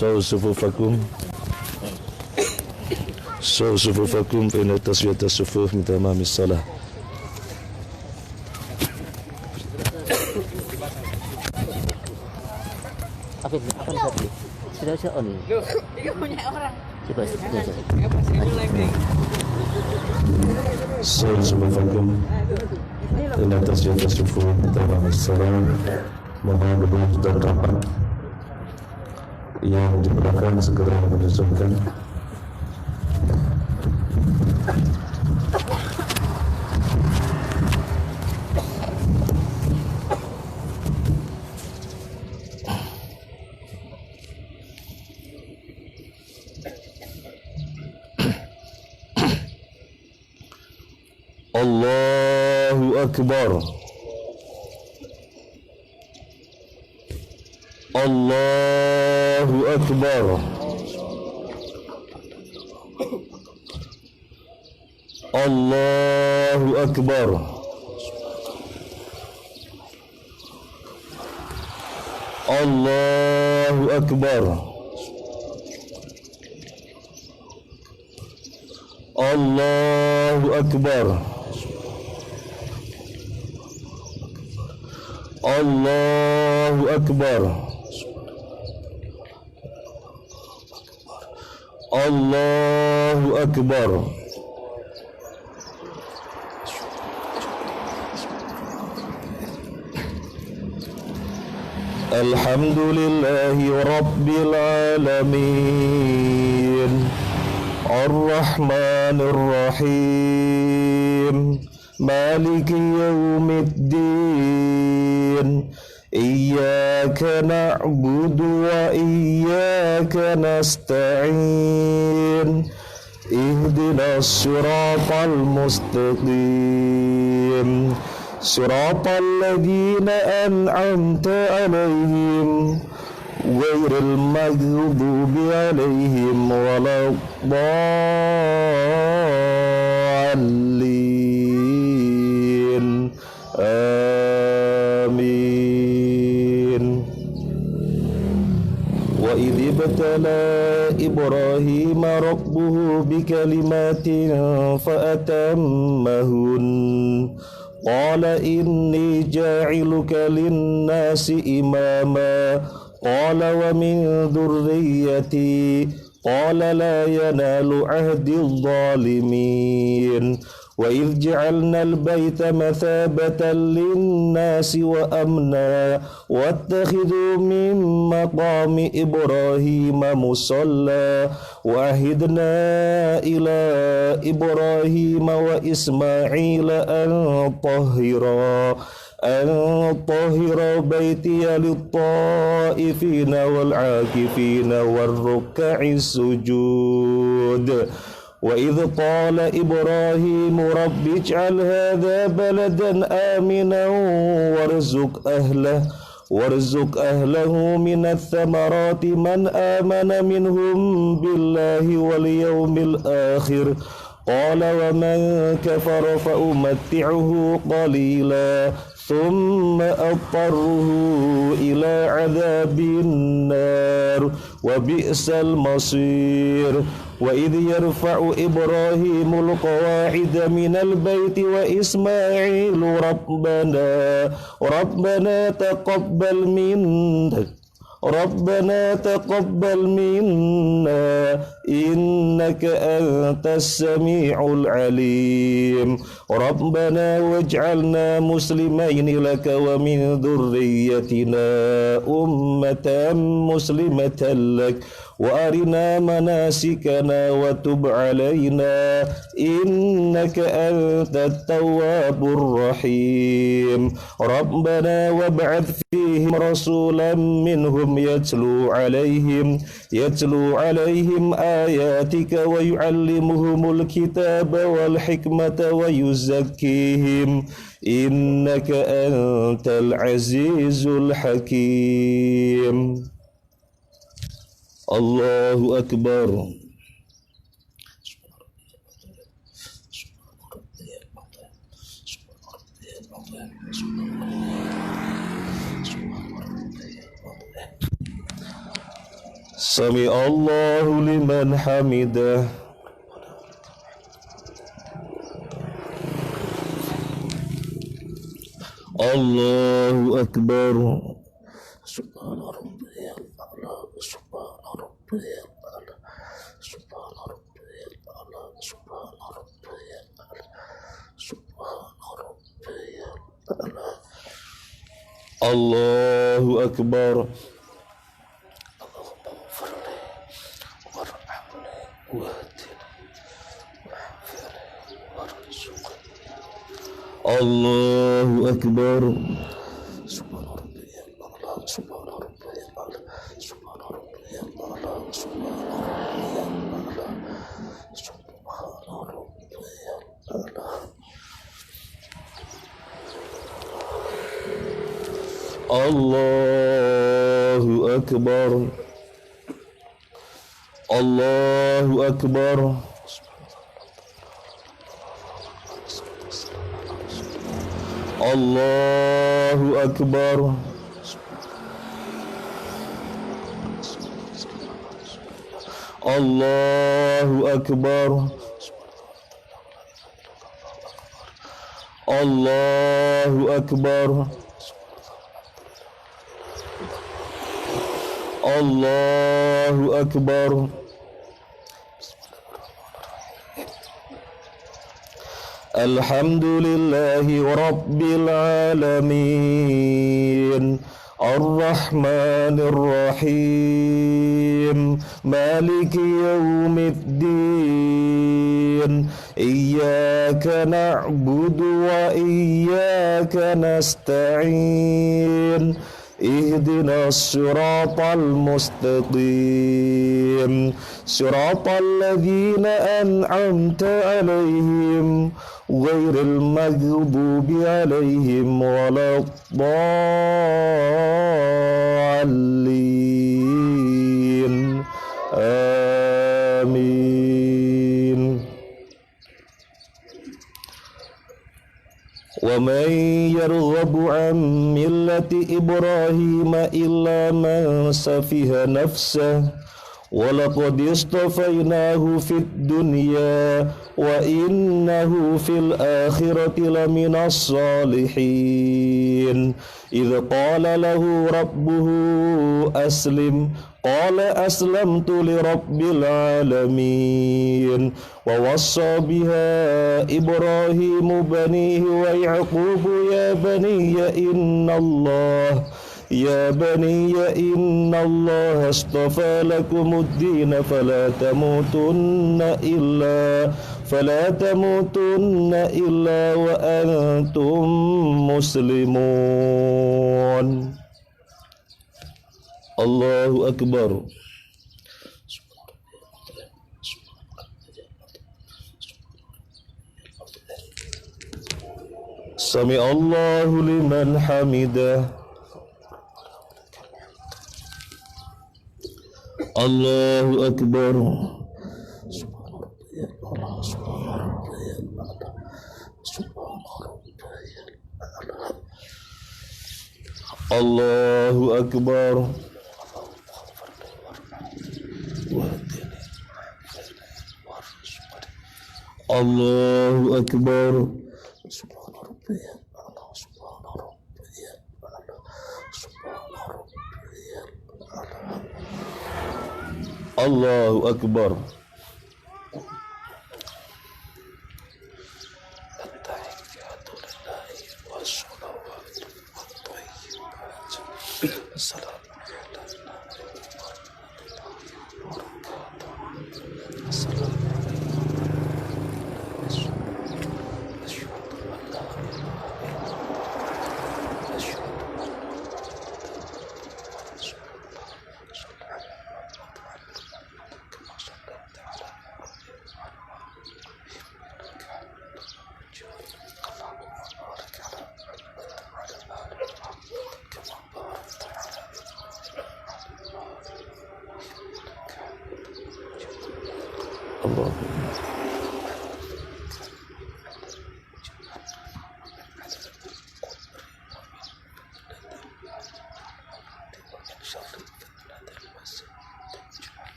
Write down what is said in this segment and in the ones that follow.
سو صفوفكم فإن تسوية الصفوف من تمام الصلاة. Sudah on ini. Loh, itu punya orang. Coba. سو صفوفكم فإن تسوية الصفوف من تمام الصلاة. Mohon berdiri dan rapat. Yang di belakang segera menyusunkan. Allahu Akbar. Allahu Akbar. Allahu Akbar. Allahu Akbar. Allahu Akbar. Allahu Akbar. Allahu Akbar. Alhamdulillahi Rabbil Alamin Ar-Rahmanir Rahim Maliki Yawmiddin Iyyaka na'budu wa iyyaka nasta'in Ihdinas siratal mustaqim Siratal ladzina an'amta 'alaihim ghairil maghdubi 'alaihim waladdallin. Amin. Wa idh ibtala Ibrahima rabbuhu bikalimatin fa'atammahun Qala inni ja'iluka linnasi imama Qala wa min dhurriyyati Qala la yanalu ahdi dhalimin Wa idh ja'alna al-bayta mathabatan linnasi wa amna Wattakhidhu min maqami Ibrahima musalla Wahidna ila Ibrahima wa Ismaila an tahira baitiya lit-ta'ifina wal-'akifina war-ruk'is sujud Wa idh qala Ibrahim rabbi ij'al hadha baladan aminan warzuq ahlahu minats thamarati man amana minhum billahi wal yawmil akhir Qala wa man kafara fa umatti'uhu qalila thumma adtarruhu ila 'adzabin nar wa bi'sal masir Wa idh yarfa'u Ibrahimul qawa'ida minal baiti wa Ismailu Rabbana taqabbal minna innaka antas sami'ul alim Rabbana waj'alna muslimaini laka wa min dhurriyyatina ummatan muslimatan lak wa arina manasikana wa tub alaina innaka antat tawwabur rahim Rabbana wab'ath fihim rasulan minhum yatlu alaihim ayatika wa yu'allimuhumul kitaba wal hikmata wa yuzakkihim innaka antal azizul hakim Allahu Akbar. Sami Allahu liman hamidah. Allahu Akbar. Subhana rabbiyal a'la, subhana rabbiyal a'la, subhana rabbiyal a'la, subhana rabbiyal a'la, subhana rabbiyal a'la. Allahu Akbar. Allahumma ighfirli warhamni wahdini wa'afini warzuqni. Allahu Akbar. Subhana rabbiyal a'la, subhana rabbiyal a'la, subhana rabbiyal a'la, subhana rabbiyal a'la, subhana rabbiyal a'la. Allahu Akbar. Allahu Akbar. Allahu Akbar. Allahu Akbar. Allahu Akbar. Allahu Akbar. Alhamdulillahi Rabbil Alamin, Ar-Rahmanir Rahim, Maliki Yawmiddin, Iyyaka na'budu wa iyyaka nasta'in, Ihdinas siratal mustaqim, siratal ladzina an'amta 'alaihim ghairil maghdubi 'alaihim waladdallin. Amin. Wa man yarghabu an millati Ibrahim illa man safiha nafsah wa laqad istafainahu fid dunya wa innahu fil akhirati laminas salihin. Idh qala lahu rabbuhu aslim qala aslamtu lirabbil alamin. Wa wassa biha Ibrahimu banihi wa Yaqubu ya baniya inna Allah astafa lakumud-din fala tamutunna illa wa antum muslimun. Allahu Akbar. Sami Allahu liman hamidah. Allahu Akbar. Allahu Akbar. Allahu Akbar. Allahu Akbar.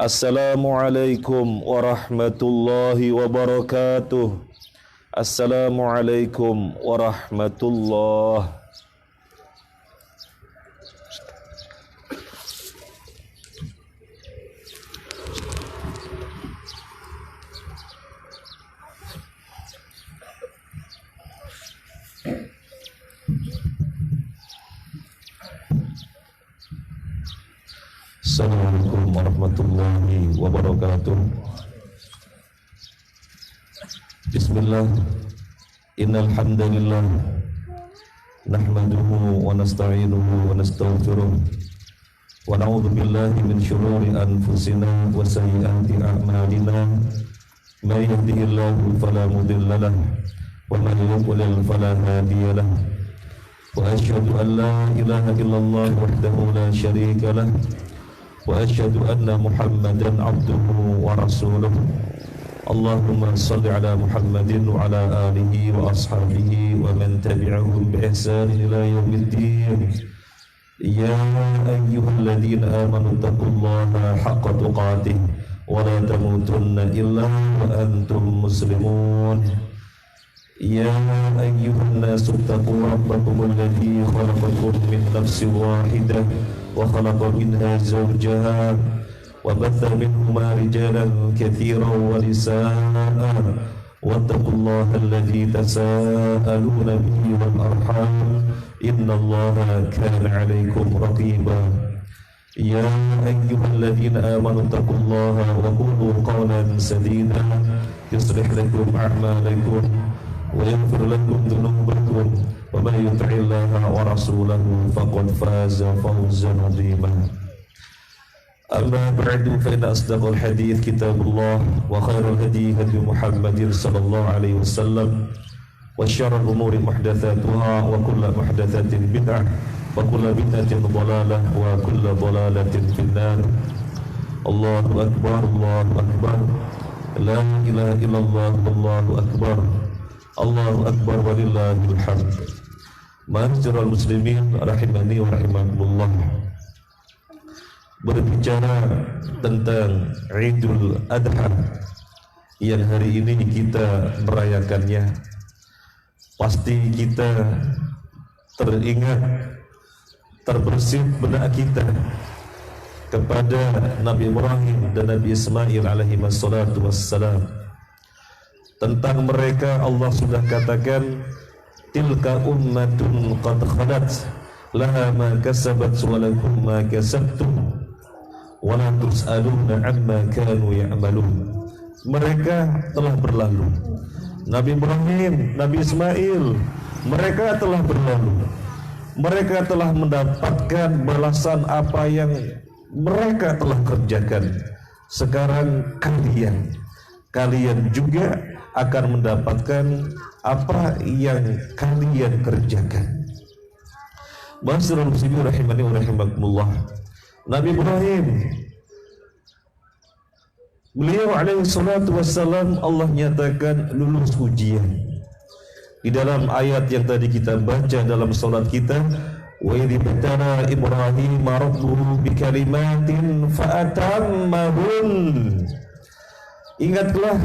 Assalamualaikum warahmatullahi wabarakatuh. Assalamualaikum warahmatullahi. Assalamualaikum warahmatullahi wabarakatuh. Bismillah. Innal hamdalillah nahmaduhu wa nasta'inuhu wa nastaghfiruh wa na'udzu billahi min shururi anfusina wa sayyiati a'malina. May yahdihillahu fala mudilla lahu wa man yudlil fala hadiya lahu. Wa asyhadu an la ilaha illallah wahdahu la syarika lahu wa asyhadu anna Muhammadan abduhu wa rasuluh. Allahumma salli ala Muhammadin wa ala alihi wa ashabihi wa man tabi'ahum bi ihsan ila yaumiddin. Ya ayyuhalladzina amanu taqullaha haqqa tuqatih wa la tamutunna illa wa antum muslimun. Ya ayyuhan nasu taqu rabbakum alladzi khalaqakum min nafsin wahidah wa khalaqa minha zawjaha wa batha minhuma rijalan katsiran wa nisaa'a wattaqullaha alladzi tasaaluna bihi wal arham innallaha kana 'alaykum raqiba. Ya ayyuhalladzina amanu taqullaha wa qulu qawlan sadida yuslih lakum a'malakum wa yaghfir lakum dhunubakum wa man yuti'illaha wa rasulahu faqad faza fawzan 'azima. Amma ba'du, fa inna asdaqal hadits kitabullah wa khairal hadi hadi Muhammadin sallallahu alaihi wasallam wa syarrul umuri muhdatsatuha wa kullu muhdatsatin bid'ah wa kullu bid'atin dhalalah wa kullu dhalalatin finnar. Allahu akbar, Allahu akbar, la ilaha illallah, wallahu akbar, Allahu akbar walillahil hamd. Ma'asyiral muslimin rahimani wa rahimakumullah. Berbicara tentang Idul Adha yang hari ini kita merayakannya, pasti kita teringat, terbersih benak kita kepada Nabi Ibrahim dan Nabi Ismail alaihi wassalatu wassalam. Tentang mereka Allah sudah katakan, tilka ummatun qad khalat laha ma kasabat wa lakum ma kasabtum wa la tus'aluna amma kanu ya'malun. Mereka telah berlalu. Nabi Ibrahim, Nabi Ismail, mereka telah berlalu. Mereka telah mendapatkan balasan apa yang mereka telah kerjakan. Sekarang kalian juga akan mendapatkan apa yang kalian kerjakan. Ma'asyiral muslimin rahimani wa rahimakumullah. Nabi Ibrahim, beliau alaihi salatu wassalam, Allah nyatakan lulus ujian. Di dalam ayat yang tadi kita baca dalam salat kita, wa idh ibtala Ibrahim rabbuhu bikalimatin fa'atammahun. Ingatlah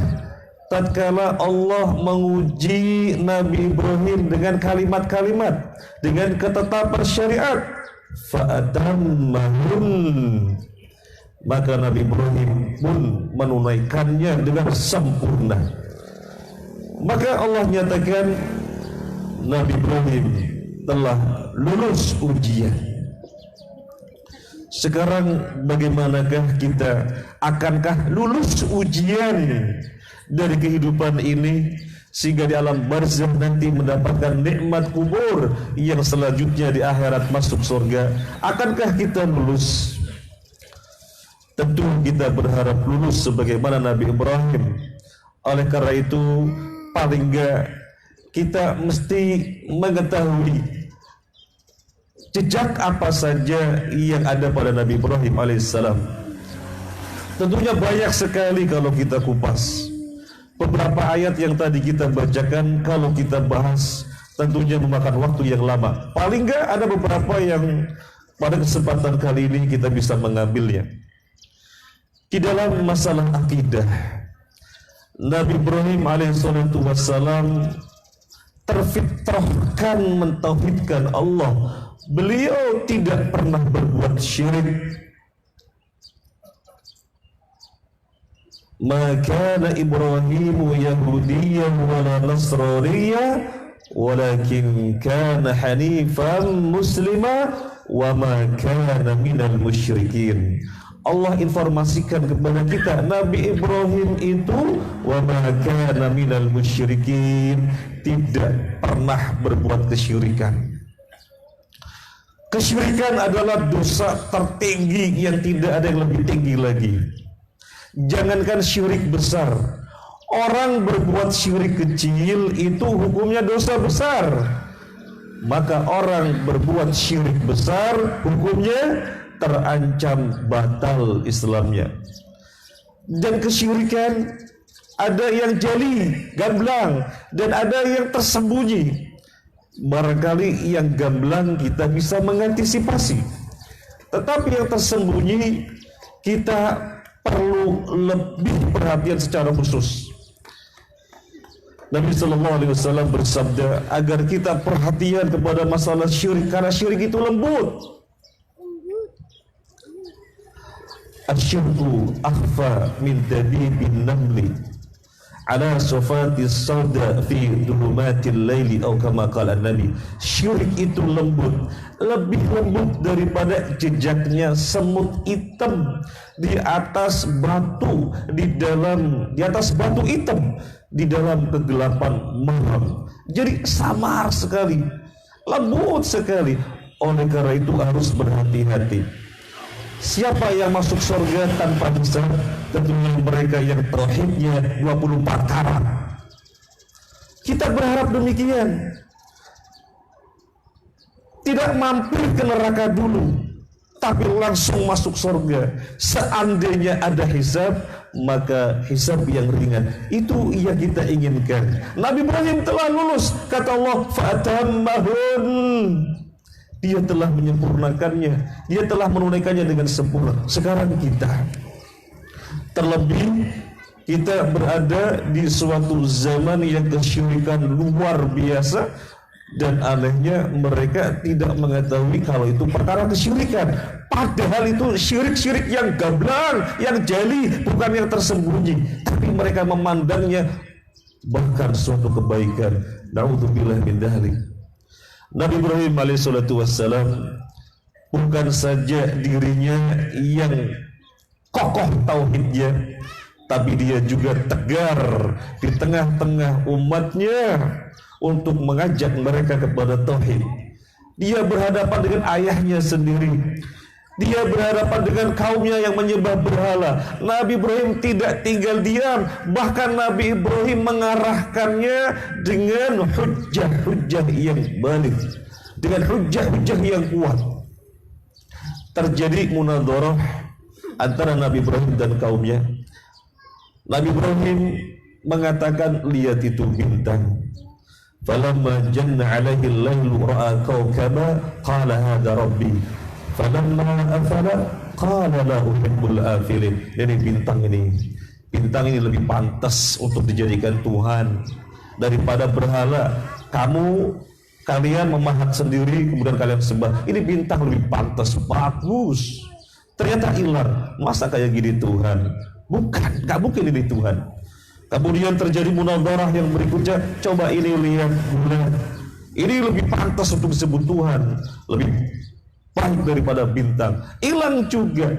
tatkala Allah menguji Nabi Ibrahim dengan kalimat-kalimat, dengan ketetapan syariat, fa'atammahun, maka Nabi Ibrahim pun menunaikannya dengan sempurna. Maka Allah nyatakan Nabi Ibrahim telah lulus ujian. Sekarang bagaimanakah kita? Akankah lulus ujian dari kehidupan ini sehingga di alam barzakh nanti mendapatkan nikmat kubur yang selanjutnya di akhirat masuk surga? Akankah kita lulus? Tentu kita berharap lulus sebagaimana Nabi Ibrahim. Oleh karena itu, paling enggak kita mesti mengetahui jejak apa saja yang ada pada Nabi Ibrahim alaihissalam. Tentunya banyak sekali kalau kita kupas. Beberapa ayat yang tadi kita bacakan, kalau kita bahas tentunya memakan waktu yang lama. Paling enggak ada beberapa yang pada kesempatan kali ini kita bisa mengambilnya. Di dalam masalah akidah, Nabi Ibrahim alaihissalatu wassalam terfitrahkan mentauhidkan Allah. Beliau tidak pernah berbuat syirik. Maka Ibrahimu Yahudiyyan wala Nasraniyyan walakin kana hanifan muslima wa ma kana minal musyrikin. Allah informasikan kepada kita, Nabi Ibrahim itu wa ma kana minal musyrikin, tidak pernah berbuat kesyirikan. Kesyirikan adalah dosa tertinggi yang tidak ada yang lebih tinggi lagi. Jangankan syirik besar, orang berbuat syirik kecil itu hukumnya dosa besar. Maka orang berbuat syirik besar hukumnya terancam batal Islamnya. Dan kesyirikan ada yang jeli, gamblang, dan ada yang tersembunyi. Barangkali yang gamblang kita bisa mengantisipasi, tetapi yang tersembunyi kita perlu lebih perhatian secara khusus. Nabi Sallallahu Alaihi Wasallam bersabda agar kita perhatian kepada masalah syirik, karena syirik itu lembut. Asyirku akhfa min dabibin namli ala sufati sauda fi dhulumatil laili atau kama qala Nabi. Syirik itu lembut, lebih lembut daripada jejaknya semut hitam di atas batu, di atas batu hitam di dalam kegelapan malam. Jadi samar sekali, lembut sekali. Oleh karena itu harus berhati-hati. Siapa yang masuk surga tanpa hisab? Tentunya mereka yang tauhidnya 24 karat. Kita berharap demikian. Tidak mampir ke neraka dulu, tapi langsung masuk surga. Seandainya ada hisab, maka hisab yang ringan. Itu yang kita inginkan. Nabi Ibrahim telah lulus, kata Allah, fa'atammahun. Dia telah menyempurnakannya, dia telah menunaikannya dengan sempurna. Sekarang kita, terlebih kita berada di suatu zaman yang kesyirikan luar biasa, dan anehnya mereka tidak mengetahui kalau itu perkara kesyirikan. Padahal itu syirik-syirik yang gamblang, yang jeli, bukan yang tersembunyi. Tapi mereka memandangnya bahkan suatu kebaikan. Na'udzubillah min dzalik. Nabi Ibrahim alaihissalatu wassalam bukan saja dirinya yang kokoh tauhidnya, tapi dia juga tegar di tengah-tengah umatnya untuk mengajak mereka kepada tauhid. Dia berhadapan dengan ayahnya sendiri, dia berhadapan dengan kaumnya yang menyembah berhala. Nabi Ibrahim tidak tinggal diam, bahkan Nabi Ibrahim mengarahkannya dengan hujjah-hujjah yang balik, dengan hujjah-hujjah yang kuat. Terjadi munadharah antara Nabi Ibrahim dan kaumnya. Nabi Ibrahim mengatakan, lihat itu bintang. Falamma janna alaihi al-lailu ra'a kawkaba qala hadha rabbi. Falamma afala qala la uhibbul afilin. Jadi bintang ini lebih pantas untuk dijadikan Tuhan daripada berhala. Kalian memahat sendiri kemudian kalian sembah. Ini bintang lebih pantas, bagus. Ternyata hilang. Masa kayak gini Tuhan? Bukan, gak mungkin ini Tuhan. Kemudian terjadi munadharah yang berikutnya. Coba ini lihat bulan. Ini lebih pantas untuk disebut Tuhan, lebih baik daripada bintang. Hilang juga.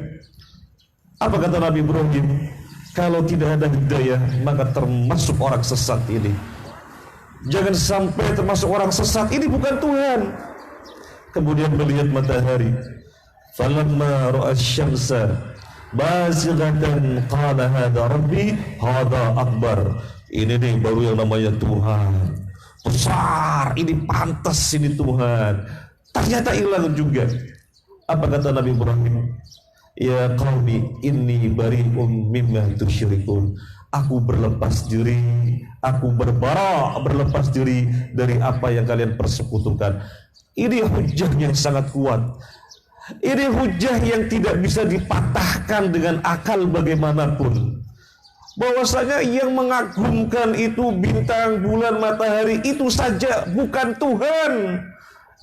Apa kata Nabi Ibrahim? Kalau tidak ada hidayah, maka termasuk orang sesat ini. Jangan sampai termasuk orang sesat, ini bukan Tuhan. Kemudian melihat matahari. Falamma ra'a asy-syamsa bazighatan qala hadha rabbi hadha akbar. Ini nih baru yang namanya Tuhan. Besar, ini pantas, ini Tuhan. Ternyata hilang juga. Apa kata Nabi Ibrahim? Ya qaumi inni bari'um mimma tusyrikun. Aku berlepas diri, aku berlepas diri dari apa yang kalian persekutukan. Ini hujah yang sangat kuat. Ini hujah yang tidak bisa dipatahkan dengan akal bagaimanapun. Bahwasanya yang mengagumkan itu bintang, bulan, matahari itu saja bukan Tuhan.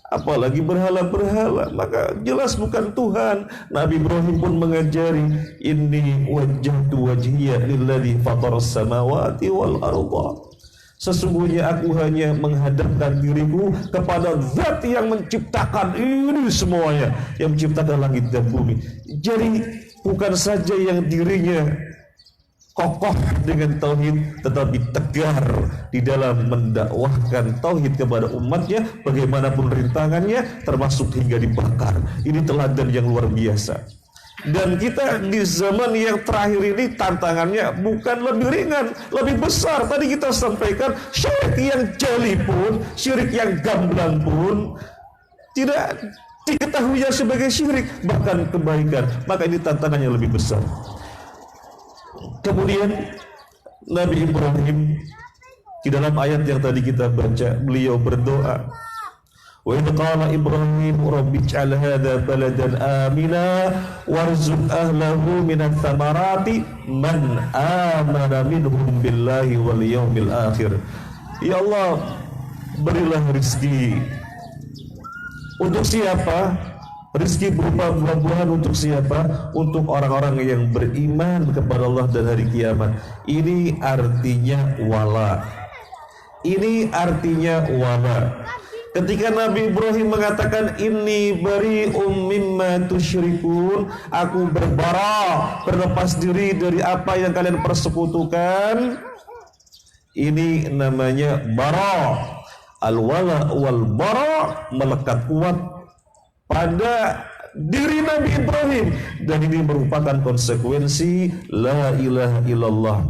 Apalagi berhala-berhala, maka jelas bukan Tuhan. Nabi Ibrahim pun mengajari, inni wajjahtu wajhiya lilladzi fataras samawati wal arda. Sesungguhnya aku hanya menghadapkan diriku kepada zat yang menciptakan ini semuanya, yang menciptakan langit dan bumi. Jadi bukan saja yang dirinya kokoh dengan tauhid, tetapi tegar di dalam mendakwahkan tauhid kepada umatnya, bagaimanapun rintangannya, termasuk hingga dibakar. Ini teladan yang luar biasa. Dan kita di zaman yang terakhir ini tantangannya bukan lebih ringan, lebih besar. Tadi kita sampaikan syirik yang jeli pun, syirik yang gamblang pun tidak diketahui sebagai syirik, bahkan kebaikan. Maka ini tantangannya lebih besar. Kemudian Nabi Ibrahim di dalam ayat yang tadi kita baca, beliau berdoa, wa idh qala Ibrahim rabbi ij'al hadha baladan amina warzuq ahlahu minats thamarati man amana minhum billahi wal yawmil akhir. Ya Allah, berilah rezeki untuk siapa? Rizki berupa buah-buahan untuk siapa? Untuk orang-orang yang beriman kepada Allah dan hari kiamat. Ini artinya wala. Ini artinya wala. Ketika Nabi Ibrahim mengatakan inni bari'um mimma tusyrikun, aku berlepas diri dari apa yang kalian persekutukan. Ini namanya bara. Al-wala wal bara melekat kuat pada diri Nabi Ibrahim, dan ini merupakan konsekuensi la ilaha illallah.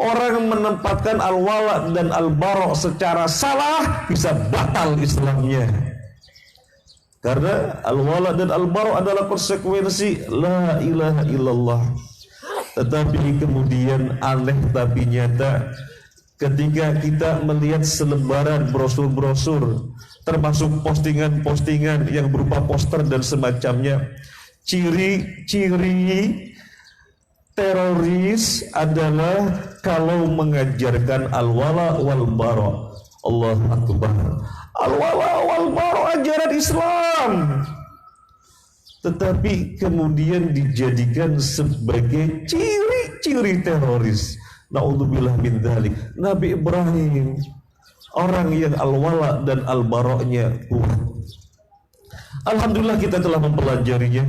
Orang menempatkan al-wala dan al-bara secara salah bisa batal Islamnya, karena al-wala dan al-bara adalah konsekuensi la ilaha illallah. Tetapi kemudian aneh tapi nyata, ketika kita melihat selebaran brosur-brosur, termasuk postingan-postingan yang berupa poster dan semacamnya, ciri-ciri teroris adalah kalau mengajarkan al-wala wal bara. Allah Akbar. Al-wala wal bara ajaran Islam, tetapi kemudian dijadikan sebagai ciri-ciri teroris. Na'udzubillah min dzalik. Nabi Ibrahim orang yang al-wala dan al-bara'nya kuat. Alhamdulillah kita telah mempelajarinya,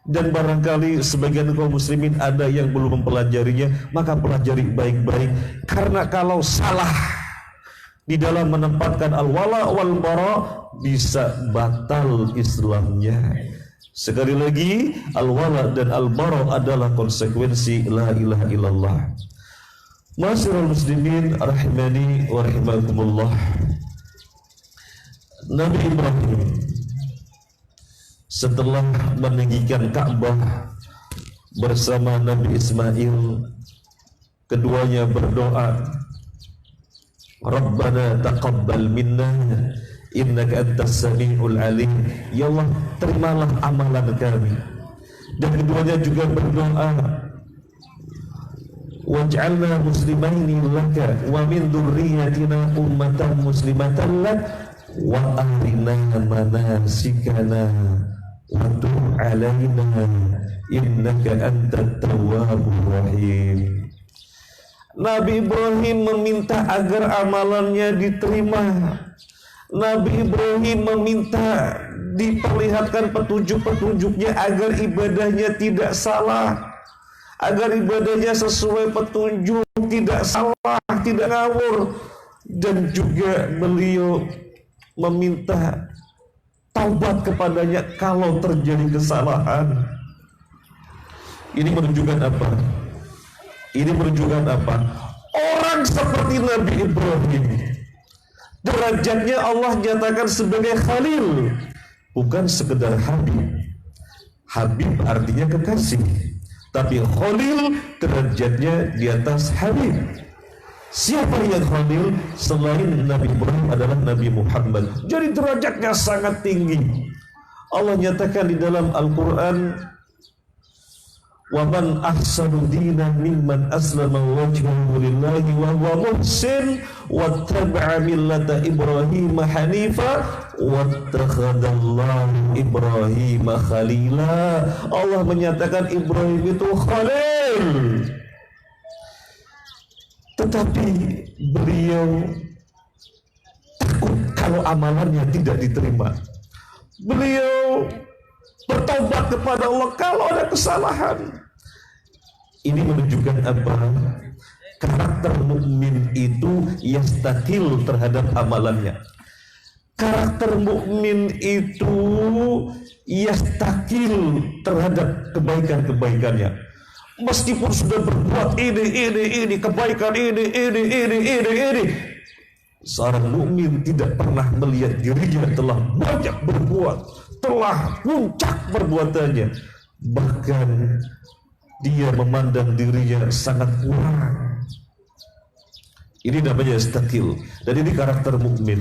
dan barangkali sebagian kaum muslimin ada yang belum mempelajarinya, maka pelajari baik-baik, karena kalau salah di dalam menempatkan al-wala wal-bara bisa batal Islamnya. Sekali lagi, al-wala dan al-bara adalah konsekuensi la ilaha illallah. Ma'asyiral muslimin rahimani wa rahimakumullah. Nabi Ibrahim setelah meninggikan Ka'bah bersama Nabi Ismail, keduanya berdoa, Rabbana taqabbal minna innaka antas sami'ul alim. Ya Allah, terimalah amalan kami. Dan keduanya juga berdoa, waj'alna muslimaini laka wa min dzurriyyatina ummatan muslimatan lak wa arina manasikana wa tub 'alaina innaka antat tawwabur rahim. Nabi Ibrahim meminta agar amalannya diterima. Nabi Ibrahim meminta diperlihatkan petunjuk-petunjuknya agar ibadahnya tidak salah, agar ibadahnya sesuai petunjuk, tidak salah, tidak ngawur. Dan juga beliau meminta taubat kepadanya kalau terjadi kesalahan. Ini menunjukkan apa? Ini menunjukkan apa? Orang seperti Nabi Ibrahim, derajatnya Allah nyatakan sebagai Khalil, bukan sekedar Habib. Habib artinya kekasih, tapi Khalil derajatnya di atas Habib. Siapa yang Khalil selain Nabi Ibrahim adalah Nabi Muhammad. Jadi derajatnya sangat tinggi. Allah nyatakan di dalam Al-Quran, وَمَنْ أَحْسَنُ دِينًا مِمَّنْ أَسْلَمَ وَجْهَهُ لِلَّهِ وَهُوَ مُحْسِنٌ وَاتَّبَعَ مِلَّةَ إِبْرَاهِيمَ حَنِيفًا وَاتَّخَذَ اللَّهُ إِبْرَاهِيمَ خَلِيلًا. Allah menyatakan Ibrahim itu Khalil, tetapi beliau takut kalau amalannya tidak diterima. Beliau bertobat kepada Allah kalau ada kesalahan. Ini menunjukkan apa? Karakter mukmin itu yastakil terhadap amalannya. Karakter mukmin itu yastakil terhadap kebaikan-kebaikannya. Meskipun sudah berbuat ini kebaikan ini. Seorang mukmin tidak pernah melihat dirinya telah banyak berbuat, telah puncak perbuatannya. Bahkan dia memandang dirinya sangat kurang. Ini namanya istakil. Dan ini karakter mukmin.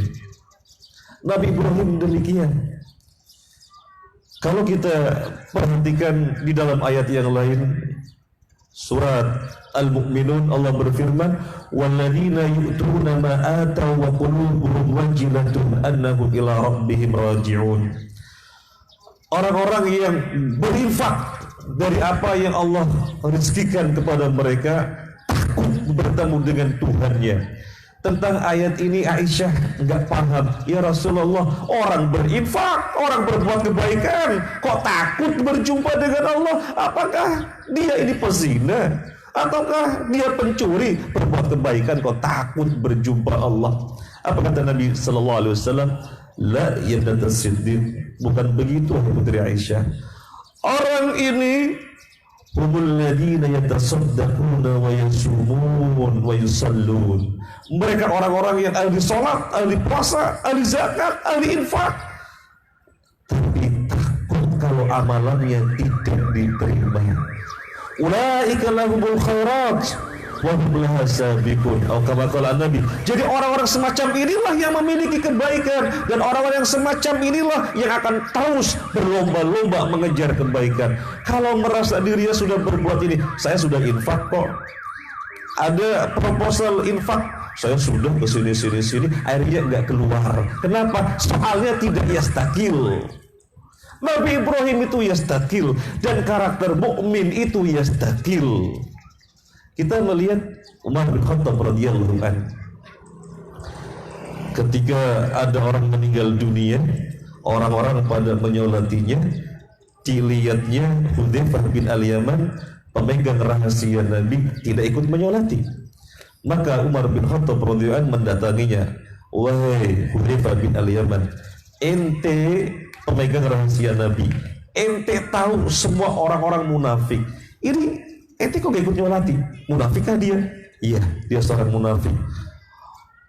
Nabi Ibrahim demikian. Kalau kita perhatikan di dalam ayat yang lain, surat Al-Mu'minun, Allah berfirman, "Walladzina yu'tuna ma ataw wa qulubuhum wajilatun annahum ila rabbihim raji'un." Orang-orang yang berinfak dari apa yang Allah rezekikan kepada mereka, takut bertemu dengan Tuhannya. Tentang ayat ini Aisyah enggak paham. Ya Rasulullah, orang berinfak, orang berbuat kebaikan, kok takut berjumpa dengan Allah? Apakah dia ini pezina? Ataukah dia pencuri? Berbuat kebaikan kok takut berjumpa Allah? Apa kata Nabi sallallahu alaihi wasallam? La yabnatas siddiq. Bukan begitu, Putri Aisyah. Orang ini humul ladina yatasaddaquna wa yasumun wa yusallun. Mereka orang-orang yang ahli salat, ahli puasa, ahli zakat, ahli infak, tapi takut kalau amalannya tidak diterima. Ulaika lahumul khairat wa hum laha sabiqun. Atau kama qala Nabi. Jadi orang-orang semacam inilah yang memiliki kebaikan, dan orang-orang yang semacam inilah yang akan terus berlomba-lomba mengejar kebaikan. Kalau merasa dirinya sudah berbuat ini, saya sudah infak kok. Ada proposal infak, saya sudah ke sini, akhirnya nggak keluar. Kenapa? Soalnya tidak yastakil. Nabi Ibrahim itu yastakil, dan karakter mukmin itu yastakil. Kita melihat Umar bin Khattab radhiyallahu anhu. Ketika ada orang meninggal dunia, orang-orang pada menyolatinya, dilihatnya Hudzaifah bin Al-Yaman, pemegang rahasia Nabi, tidak ikut menyolati. Maka Umar bin Khattab radhiyallahu anhu mendatanginya. Wahai Hudzaifah bin Al-Yaman, ente pemegang rahasia Nabi, ente tahu semua orang-orang munafik. Ini ente kok gak ikut nyolati? Munafikkah dia? Iya, dia seorang munafik.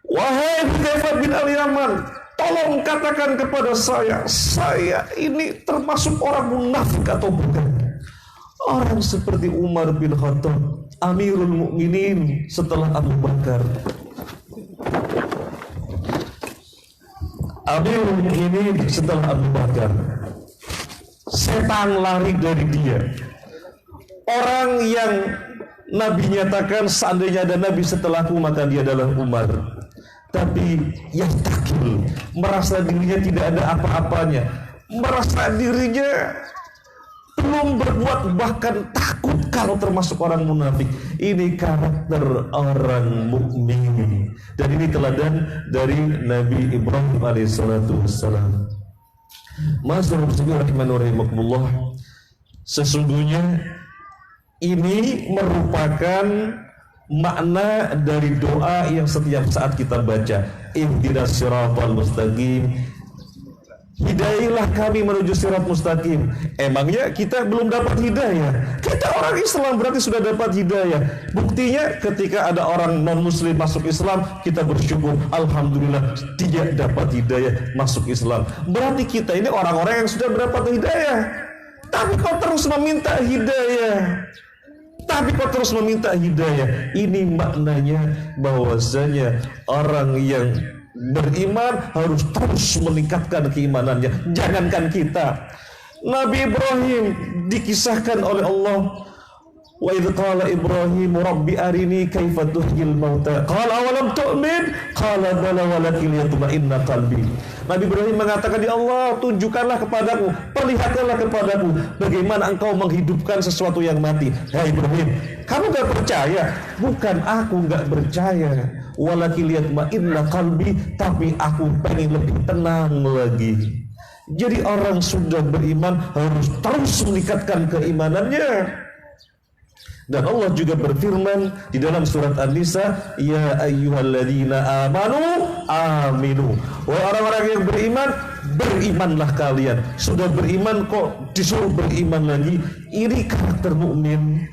Wahai Hudzaifah bin Al-Yaman, tolong katakan kepada saya ini termasuk orang munafik atau bukan? Orang seperti Umar bin Khattab, Amirul Mukminin setelah Abu Bakar, Amirul Mukminin setelah Abu Bakar, setan lari dari dia. Orang yang Nabi nyatakan seandainya ada Nabi setelahku maka dia adalah Umar. Tapi yang takil, merasa dirinya tidak ada apa-apanya, merasa dirinya belum berbuat, bahkan takut kalau termasuk orang munafik. Ini karakter orang mukmin, dan ini teladan dari Nabi Ibrahim alaihissalatu wassalam. Bismillahirrahmanirrahim. Sesungguhnya ini merupakan makna dari doa yang setiap saat kita baca. Ihdinas siratal mustaqim. Hidayahlah kami menuju sirat mustaqim. Emangnya kita belum dapat hidayah? Kita orang Islam berarti sudah dapat hidayah. Buktinya ketika ada orang non muslim masuk Islam, kita bersyukur, alhamdulillah dia dapat hidayah masuk Islam. Berarti kita ini orang-orang yang sudah mendapat hidayah. Tapi kau terus meminta hidayah. Ini maknanya bahwasanya orang yang beriman harus terus meningkatkan keimanannya. Jangankan kita, Nabi Ibrahim dikisahkan oleh Allah, wa idh qala Ibrahim rabbi arini kaifa tuhyil mauta qala awalam tu'min qala bala walakin liyatma'inna qalbi. Nabi Ibrahim mengatakan, ya Allah, tunjukkanlah kepadaku, perlihatkanlah kepadaku bagaimana engkau menghidupkan sesuatu yang mati. Hai Ibrahim, kamu gak percaya? Bukan aku gak percaya, walakin liyatma'inna qalbi, tapi aku pengen lebih tenang lagi. Jadi orang sudah beriman harus terus meningkatkan keimanannya. Dan Allah juga berfirman di dalam surat An-Nisa, ya ayyuhalladzina amanu aminu. Wahai orang-orang yang beriman, berimanlah kalian. Sudah beriman kok disuruh beriman lagi. Ini karakter mukmin.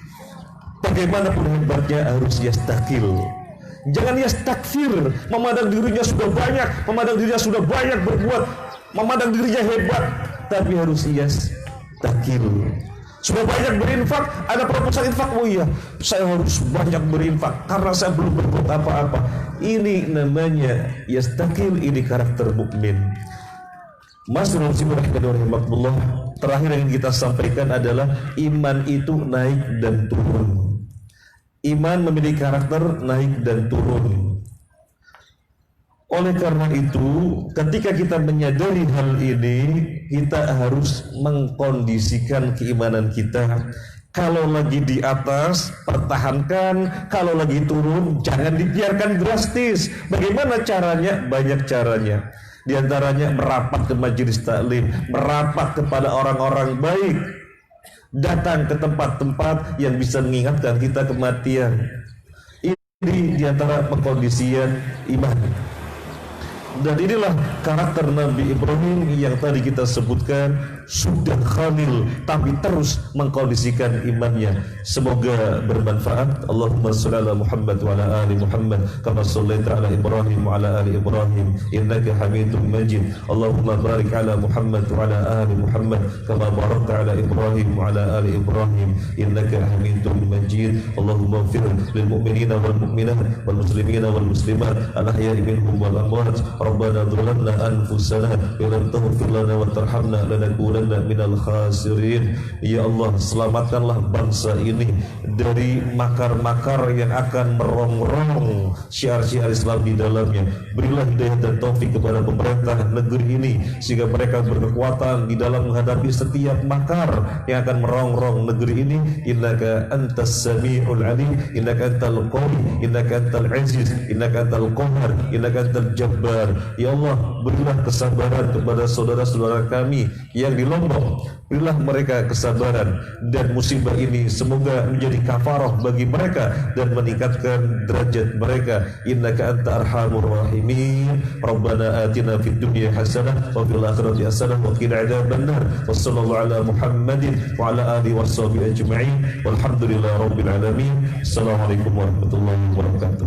Bagaimanapun hebatnya harus yastakil. Jangan yastakfir, memandang dirinya sudah banyak, memandang dirinya sudah banyak berbuat, memandang dirinya hebat, tapi harus yastakil. Sudah banyak berinfak, ada proposal infak, oh iya, saya harus banyak berinfak karena saya belum berbuat apa-apa. Ini namanya yastakil, ini karakter mukmin. Masrul rahimahullah. Terakhir yang kita sampaikan adalah iman itu naik dan turun. Iman memiliki karakter naik dan turun. Oleh karena itu, ketika kita menyadari hal ini, kita harus mengkondisikan keimanan kita. Kalau lagi di atas, pertahankan. Kalau lagi turun, jangan dibiarkan drastis. Bagaimana caranya? Banyak caranya. Di antaranya merapat ke majelis taklim, merapat kepada orang-orang baik, datang ke tempat-tempat yang bisa mengingatkan kita kematian. Ini di antara pengkondisian iman. Dan inilah karakter Nabi Ibrahim yang tadi kita sebutkan, sudah khalil tapi terus mengkondisikan imannya. Semoga bermanfaat. Allahumma shalli ala Muhammad wa ala ali Muhammad kama shallaita ala Ibrahim wa ala ali Ibrahim innaka Hamidum Majid. Allahumma barik ala Muhammad wa ala ali Muhammad kama barakta ala Ibrahim wa ala ali Ibrahim innaka Hamidum Majid. Allahumma ighfir lil mu'minina wal mu'minat wal muslimina wal muslimat al ahya'i minhum wal amwat. Rabbana dzulamna anfusana wa lam taghfir lana wa tarhamna lanakunanna minal khasirin. Ya Allah, selamatkanlah bangsa ini dari makar-makar yang akan merongrong syiar-syiar Islam di dalamnya. Berilah hidayah dan taufik kepada pemerintah negeri ini sehingga mereka berkekuatan di dalam menghadapi setiap makar yang akan merongrong negeri ini. Innaka antas sami'ul alim, innaka antal qawi, innaka antal aziz, innaka antal qahhar, innaka antal jabbar. Ya Allah, berilah kesabaran kepada saudara-saudara kami yang di Lombok. Berilah mereka kesabaran, dan musibah ini semoga menjadi kafarah bagi mereka dan meningkatkan derajat mereka. Innaka anta arhamur rahimin. Rabbana atina fid dunya hasanah wa fil akhirati hasanah wa qina adzabannar. Wassallallahu ala Muhammadin wa ala alihi washabihi ajma'in. Walhamdulillahi rabbil alamin. Assalamualaikum warahmatullahi wabarakatuh.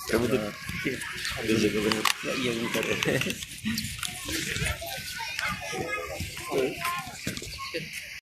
Kamu tuh iya